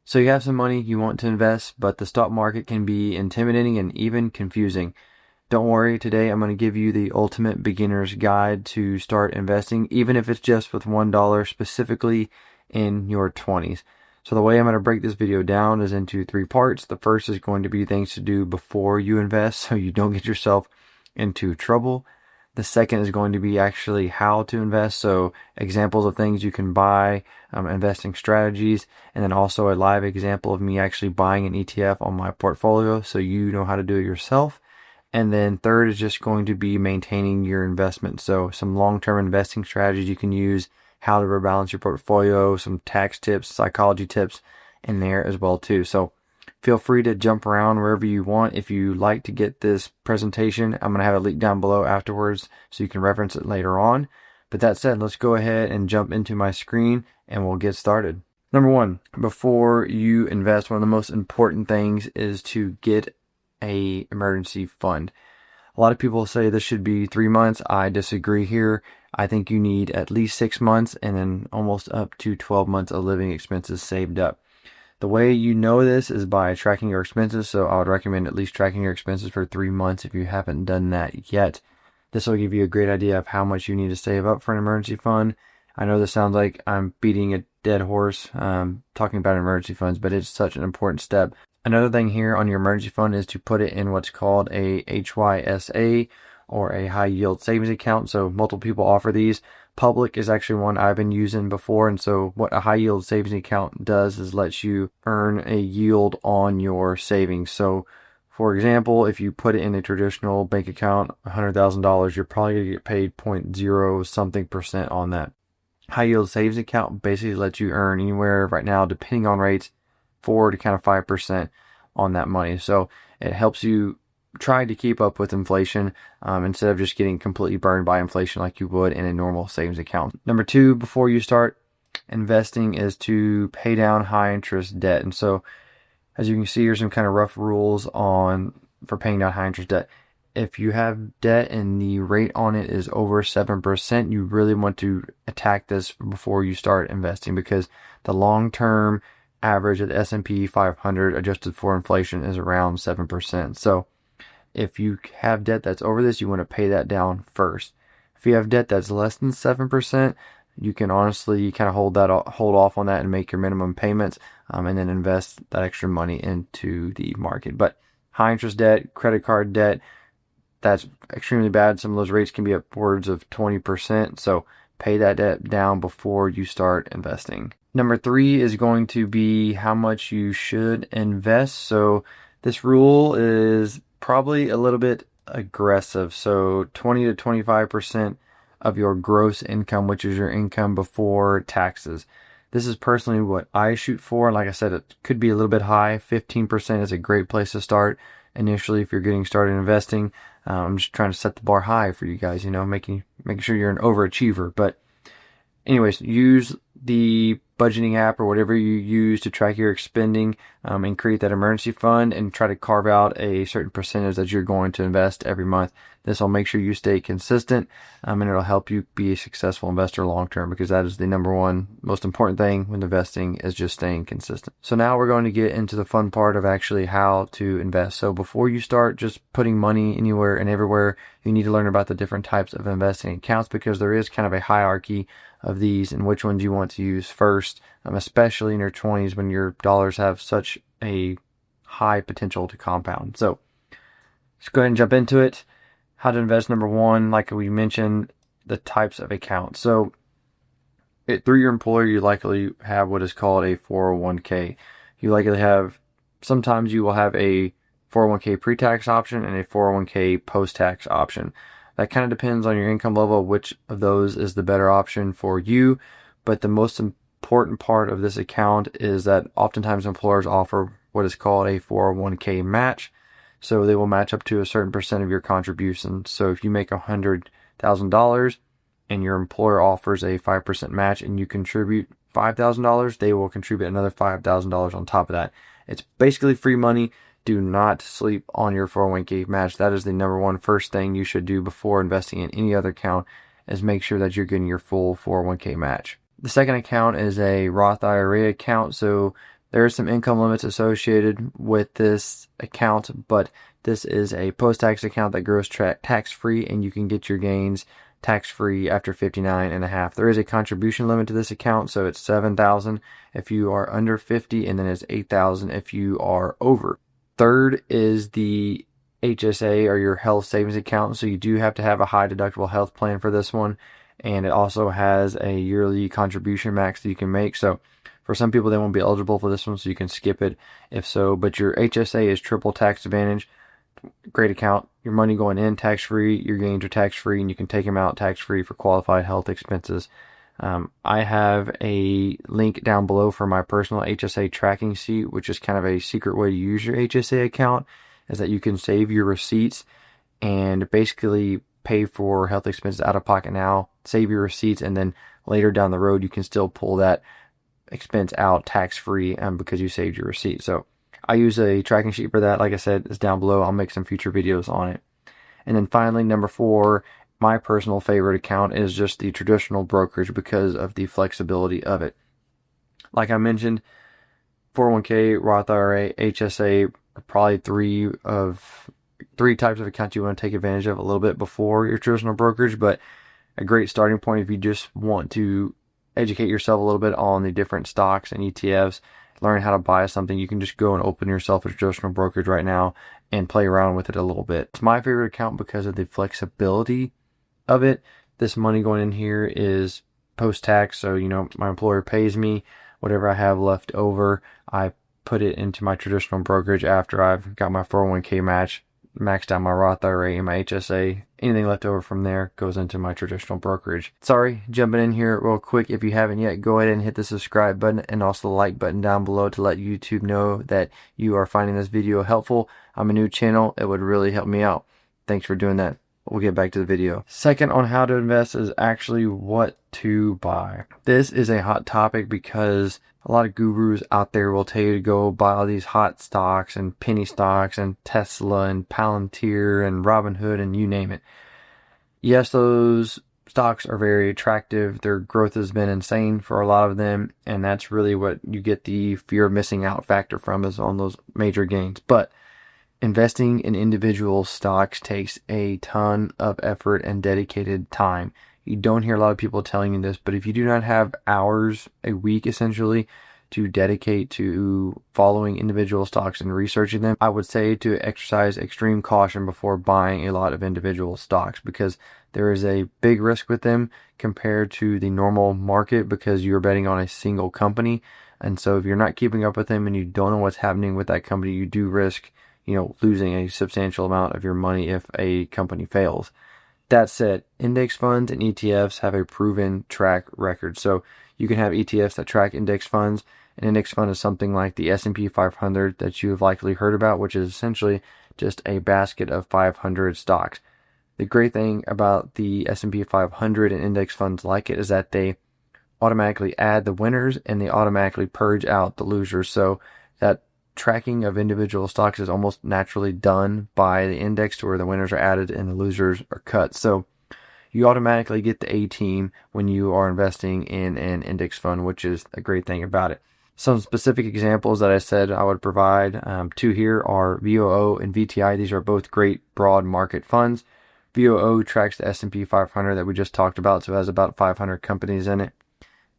So you have some money you want to invest, but the stock market can be intimidating and even confusing. Don't worry, today I'm going to give you the ultimate beginner's guide to start investing, even if it's just with $1 specifically in your 20s. So the way I'm going to break this video down is into 3 parts. The first is going to be things to do before you invest so you don't get yourself into trouble. The second is going to be actually how to invest, so examples of things you can buy, investing strategies, and then also a live example of me actually buying an ETF on my portfolio so you know how to do it yourself. And then third is just going to be maintaining your investment, so some long-term investing strategies you can use, how to rebalance your portfolio, some tax tips, psychology tips in there as well too. So feel free to jump around wherever you want. If you like to get this presentation, I'm going to have it linked down below afterwards so you can reference it later on. But that said, let's go ahead and jump into my screen and we'll get started. Number 1, before you invest, one of the most important things is to get an emergency fund. A lot of people say this should be 3 months. I disagree here. I think you need at least 6 months and then almost up to 12 months of living expenses saved up. The way you know this is by tracking your expenses, so I would recommend at least tracking your expenses for 3 months if you haven't done that yet. This will give you a great idea of how much you need to save up for an emergency fund. I know this sounds like I'm beating a dead horse talking about emergency funds, but it's such an important step. Another thing here on your emergency fund is to put it in what's called a HYSA or a high yield savings account. So multiple people offer these. Public is actually one I've been using before, and so what a high yield savings account does is lets you earn a yield on your savings. So for example, if you put it in a traditional bank account, $100,000, you're probably going to get paid 0.0 something percent on that. High yield savings account basically lets you earn anywhere right now, depending on rates, 4 to kind of 5% on that money. So it helps you try to keep up with inflation instead of just getting completely burned by inflation like you would in a normal savings account. Number 2, before you start investing, is to pay down high interest debt. And so as you can see, here's some kind of rough rules for paying down high interest debt. If you have debt and the rate on it is over 7%, you really want to attack this before you start investing, because the long-term average of the S&P 500 adjusted for inflation is around 7%. So if you have debt that's over this, you want to pay that down first. If you have debt that's less than 7%, you can honestly kind of hold off on that and make your minimum payments, and then invest that extra money into the market. But high interest debt, credit card debt, that's extremely bad. Some of those rates can be upwards of 20%. So pay that debt down before you start investing. Number 3 is going to be how much you should invest. So this rule is probably a little bit aggressive. So 20 to 25% of your gross income, which is your income before taxes. This is personally what I shoot for. Like I said, it could be a little bit high. 15% is a great place to start initially if you're getting started investing. I'm just trying to set the bar high for you guys, making sure you're an overachiever. But anyways, use the budgeting app or whatever you use to track your spending, and create that emergency fund and try to carve out a certain percentage that you're going to invest every month. This will make sure you stay consistent, and it'll help you be a successful investor long term, because that is the number one most important thing when investing, is just staying consistent. So now we're going to get into the fun part of actually how to invest. So before you start just putting money anywhere and everywhere, you need to learn about the different types of investing accounts, because there is kind of a hierarchy of these and which ones you want to use first, especially in your 20s when your dollars have such a high potential to compound. So let's go ahead and jump into it. How to invest. Number 1, like we mentioned, the types of accounts. So through your employer, you likely have what is called a 401k. You likely have, sometimes you will have a 401k pre-tax option and a 401k post-tax option. That kind of depends on your income level, which of those is the better option for you. But the most important part of this account is that oftentimes employers offer what is called a 401k match. So they will match up to a certain percent of your contribution. So if you make $100,000 and your employer offers a 5% match and you contribute $5,000, they will contribute another $5,000 on top of that. It's basically free money. Do not sleep on your 401k match. That is the number 1 first thing you should do before investing in any other account, is make sure that you're getting your full 401k match. The second account is a Roth IRA account. So There are some income limits associated with this account, but this is a post-tax account that grows tax-free, and you can get your gains tax-free after 59.5. There is a contribution limit to this account, so it's $7,000 if you are under 50, and then it's $8,000 if you are over. Third is the HSA, or your health savings account. So you do have to have a high deductible health plan for this one, and it also has a yearly contribution max that you can make. So for some people, they won't be eligible for this one, so you can skip it if so. But your HSA is triple tax advantage. Great account. Your money going in tax-free, your gains are tax-free, and you can take them out tax-free for qualified health expenses. I have a link down below for my personal HSA tracking sheet, which is kind of a secret way to use your HSA account, is that you can save your receipts and basically pay for health expenses out of pocket now, save your receipts, and then later down the road you can still pull that expense out tax-free because you saved your receipt. So I use a tracking sheet for that. Like I said, it's down below. I'll make some future videos on it. And then finally, number 4, my personal favorite account is just the traditional brokerage because of the flexibility of it. Like I mentioned, 401k, Roth IRA, HSA are probably three types of accounts you want to take advantage of a little bit before your traditional brokerage, but a great starting point if you just want to educate yourself a little bit on the different stocks and ETFs, learn how to buy something. You can just go and open yourself a traditional brokerage right now and play around with it a little bit. It's my favorite account because of the flexibility of it. This money going in here is post-tax, so my employer pays me whatever I have left over. I put it into my traditional brokerage after I've got my 401k maxed out my Roth IRA and my HSA. Anything left over from there goes into my traditional brokerage. Sorry, jumping in here real quick. If you haven't yet, go ahead and hit the subscribe button and also the like button down below to let YouTube know that you are finding this video helpful. I'm a new channel. It would really help me out. Thanks for doing that. We'll get back to the video. Second on how to invest is actually what to buy. This is a hot topic because a lot of gurus out there will tell you to go buy all these hot stocks and penny stocks and Tesla and Palantir and Robinhood and you name it. Yes, those stocks are very attractive. Their growth has been insane for a lot of them, and that's really what you get the fear of missing out factor from, is on those major gains. But investing in individual stocks takes a ton of effort and dedicated time. You don't hear a lot of people telling you this, but if you do not have hours a week essentially to dedicate to following individual stocks and researching them, I would say to exercise extreme caution before buying a lot of individual stocks, because there is a big risk with them compared to the normal market because you're betting on a single company. And so if you're not keeping up with them and you don't know what's happening with that company, you do risk losing a substantial amount of your money if a company fails. That said, index funds and ETFs have a proven track record. So you can have ETFs that track index funds. An index fund is something like the S&P 500 that you have likely heard about, which is essentially just a basket of 500 stocks. The great thing about the S&P 500 and index funds like it is that they automatically add the winners and they automatically purge out the losers. So that tracking of individual stocks is almost naturally done by the index, to where the winners are added and the losers are cut. So you automatically get the A team when you are investing in an index fund, which is a great thing about it. Some specific examples that I said I would provide two here are VOO and VTI. These are both great broad market funds. VOO tracks the S&P 500 that we just talked about, so it has about 500 companies in it.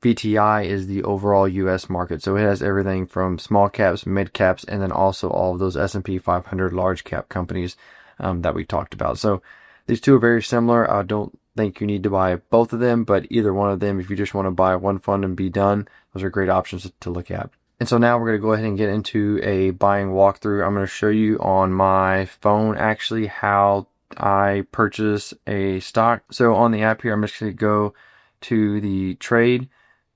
VTI is the overall U.S. market, so it has everything from small caps, mid caps, and then also all of those S&P 500 large cap companies that we talked about. So these two are very similar. I don't think you need to buy both of them, but either one of them, if you just want to buy one fund and be done, those are great options to look at. And so now we're going to go ahead and get into a buying walkthrough. I'm going to show you on my phone actually how I purchase a stock. So on the app here, I'm just going to go to the trade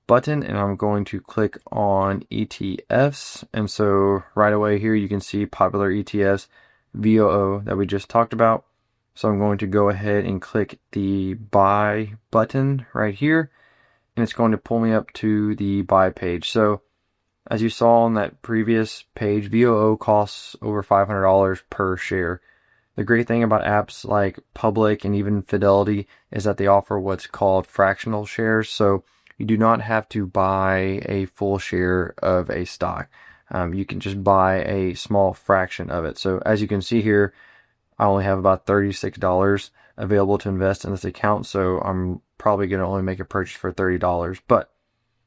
button and I'm going to click on ETFs. And so right away here you can see popular ETFs, VOO that we just talked about. So I'm going to go ahead and click the buy button right here, and it's going to pull me up to the buy page. So as you saw on that previous page, VOO costs over $500 per share. The great thing about apps like Public and even Fidelity is that they offer what's called fractional shares. So you do not have to buy a full share of a stock. you can just buy a small fraction of it. So as you can see here, I only have about $36 available to invest in this account, so I'm probably going to only make a purchase for $30. But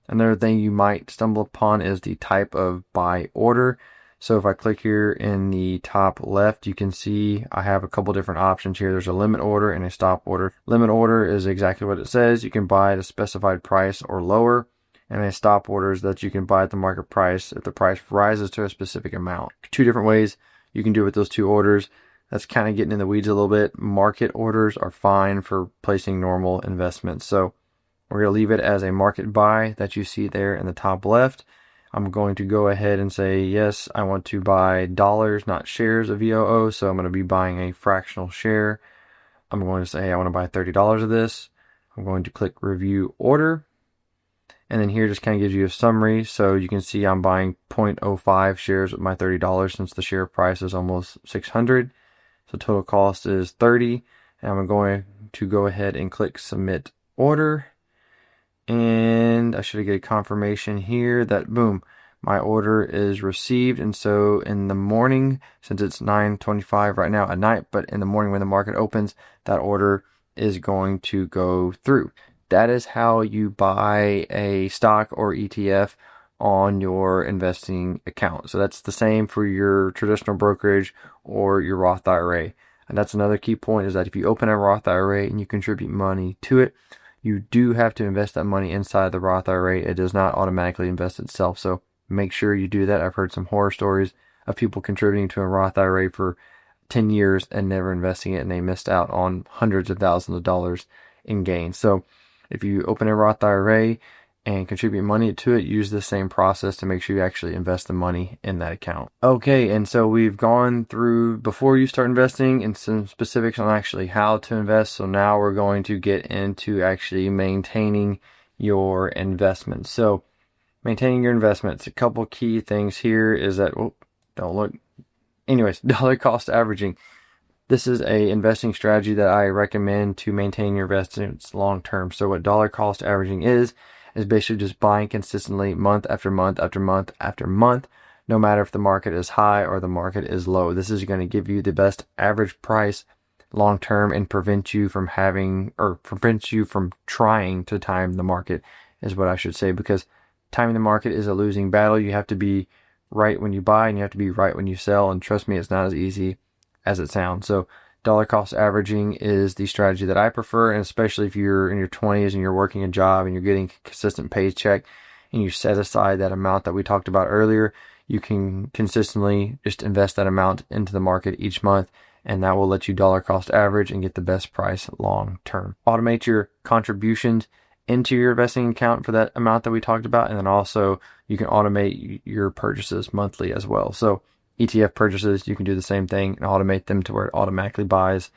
another thing you might stumble upon is the type of buy order. So if I click here in the top left, you can see I have a couple different options here. There's a limit order and a stop order. Limit order is exactly what it says. You can buy at a specified price or lower. And a stop order is that you can buy at the market price if the price rises to a specific amount. Two different ways you can do it with those two orders. That's kind of getting in the weeds a little bit. Market orders are fine for placing normal investments. So we're going to leave it as a market buy that you see there in the top left. I'm going to go ahead and say, yes, I want to buy dollars, not shares of VOO. So I'm going to be buying a fractional share. I'm going to say I want to buy $30 of this. I'm going to click review order. And then here just kind of gives you a summary. So you can see I'm buying 0.05 shares with my $30 since the share price is almost 600. So total cost is 30. And I'm going to go ahead and click submit order. And I should get a confirmation here that boom, my order is received. And so in the morning, since it's 9:25 right now at night, but in the morning when the market opens, that order is going to go through. That is how you buy a stock or ETF on your investing account. So that's the same for your traditional brokerage or your Roth IRA. And that's another key point, is that if you open a Roth IRA and you contribute money to it, you do have to invest that money inside the Roth IRA. It does not automatically invest itself. So make sure you do that. I've heard some horror stories of people contributing to a Roth IRA for 10 years and never investing it, and they missed out on hundreds of thousands of dollars in gains. So if you open a Roth IRA and contribute money to it, use the same process to make sure you actually invest the money in that account. Okay, and so we've gone through before you start investing and some specifics on actually how to invest. So now we're going to get into actually maintaining your investments. So maintaining your investments, a couple key things here is that, don't look. Anyways, dollar cost averaging. This is a investing strategy that I recommend to maintain your investments long term. So what dollar cost averaging is basically just buying consistently month after month after month after month, no matter if the market is high or the market is low. This is going to give you the best average price long term and prevent you from trying to time the market, is what I should say, because timing the market is a losing battle. You have to be right when you buy and you have to be right when you sell. And trust me, it's not as easy as it sounds. So dollar cost averaging is the strategy that I prefer, and especially if you're in your 20s and you're working a job and you're getting a consistent paycheck and you set aside that amount that we talked about earlier, you can consistently just invest that amount into the market each month, and that will let you dollar cost average and get the best price long term. Automate your contributions into your investing account for that amount that we talked about, and then also you can automate your purchases monthly as well. So ETF purchases, you can do the same thing and automate them to where it automatically buys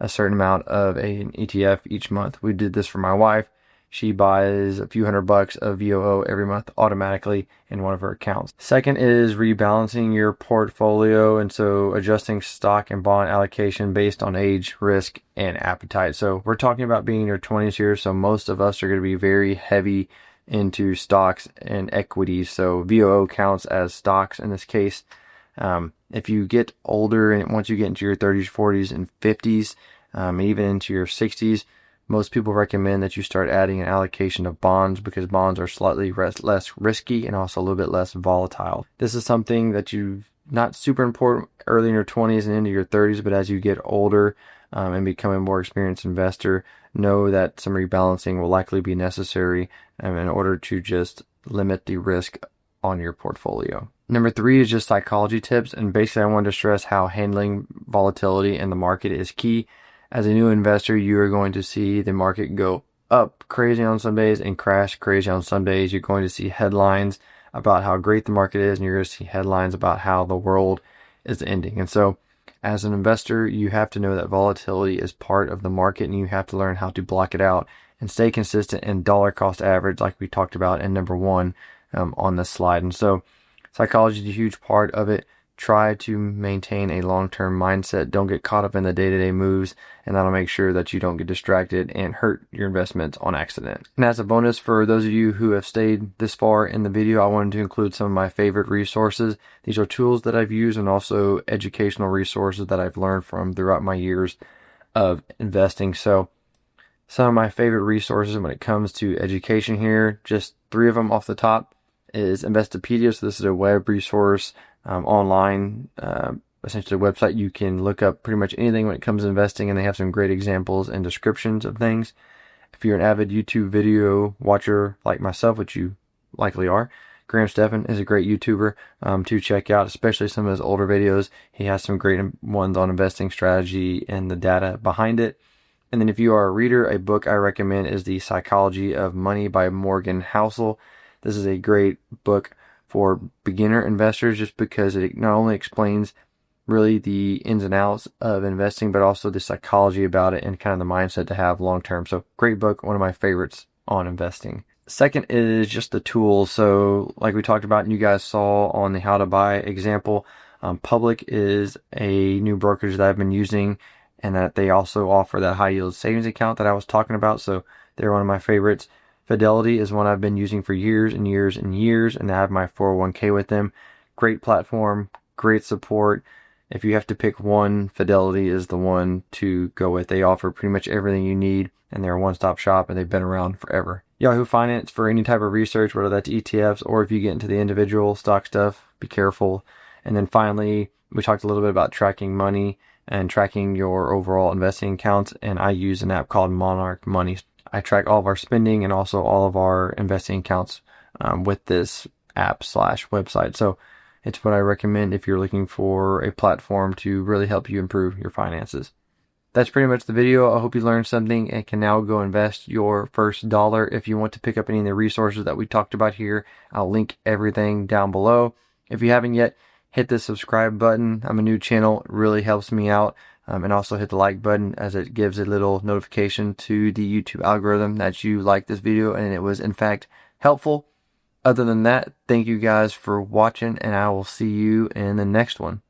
a certain amount of an ETF each month. We did this for my wife. She buys a few $100 of VOO every month automatically in one of her accounts. Second is rebalancing your portfolio, and so adjusting stock and bond allocation based on age, risk, and appetite. So we're talking about being in your 20s here, so most of us are going to be very heavy into stocks and equities. So VOO counts as stocks in this case. If you get older and once you get into your 30s, 40s, and 50s, even into your 60s, most people recommend that you start adding an allocation of bonds, because bonds are slightly less risky and also a little bit less volatile. This is something that you not super important early in your 20s and into your 30s, but as you get older and become a more experienced investor, know that some rebalancing will likely be necessary in order to just limit the risk on your portfolio. Number 3 is just psychology tips, and basically I wanted to stress how handling volatility in the market is key. As a new investor, you are going to see the market go up crazy on some days and crash crazy on some days. You're going to see headlines about how great the market is, and you're going to see headlines about how the world is ending. And so as an investor, you have to know that volatility is part of the market, and you have to learn how to block it out and stay consistent and dollar cost average, like we talked about in number 1 on this slide. And so psychology is a huge part of it. try to maintain a long-term mindset. Don't get caught up in the day-to-day moves, and that'll make sure that you don't get distracted and hurt your investments on accident. And as a bonus for those of you who have stayed this far in the video, I wanted to include some of my favorite resources. These are tools that I've used and also educational resources that I've learned from throughout my years of investing. So some of my favorite resources when it comes to education here, just 3 of them off the top, is Investopedia. So this is a web resource, online, essentially a website. You can look up pretty much anything when it comes to investing, and they have some great examples and descriptions of things. If you're an avid YouTube video watcher like myself, which you likely are, Graham Stephan is a great YouTuber to check out, especially some of his older videos. He has some great ones on investing strategy and the data behind it. And then if you are a reader, a book I recommend is The Psychology of Money by Morgan Housel. This is a great book for beginner investors just because it not only explains really the ins and outs of investing, but also the psychology about it and kind of the mindset to have long term. So great book, one of my favorites on investing. Second is just the tools. So like we talked about and you guys saw on the how to buy example, Public is a new brokerage that I've been using, and that they also offer that high yield savings account that I was talking about. So they're one of my favorites. Fidelity is one I've been using for years and years and years, and I have my 401k with them. Great platform, great support. If you have to pick one, Fidelity is the one to go with. They offer pretty much everything you need, and they're a one-stop shop, and they've been around forever. Yahoo Finance for any type of research, whether that's ETFs or if you get into the individual stock stuff, be careful. And then finally, we talked a little bit about tracking money and tracking your overall investing accounts, and I use an app called Monarch Money. I track all of our spending and also all of our investing accounts with this app/website. So it's what I recommend if you're looking for a platform to really help you improve your finances. That's pretty much the video. I hope you learned something and can now go invest your first dollar. If you want to pick up any of the resources that we talked about here, I'll link everything down below. If you haven't yet, hit the subscribe button. I'm a new channel. It really helps me out. And also hit the like button, as it gives a little notification to the YouTube algorithm that you liked this video and it was in fact helpful. Other than that, thank you guys for watching, and I will see you in the next one.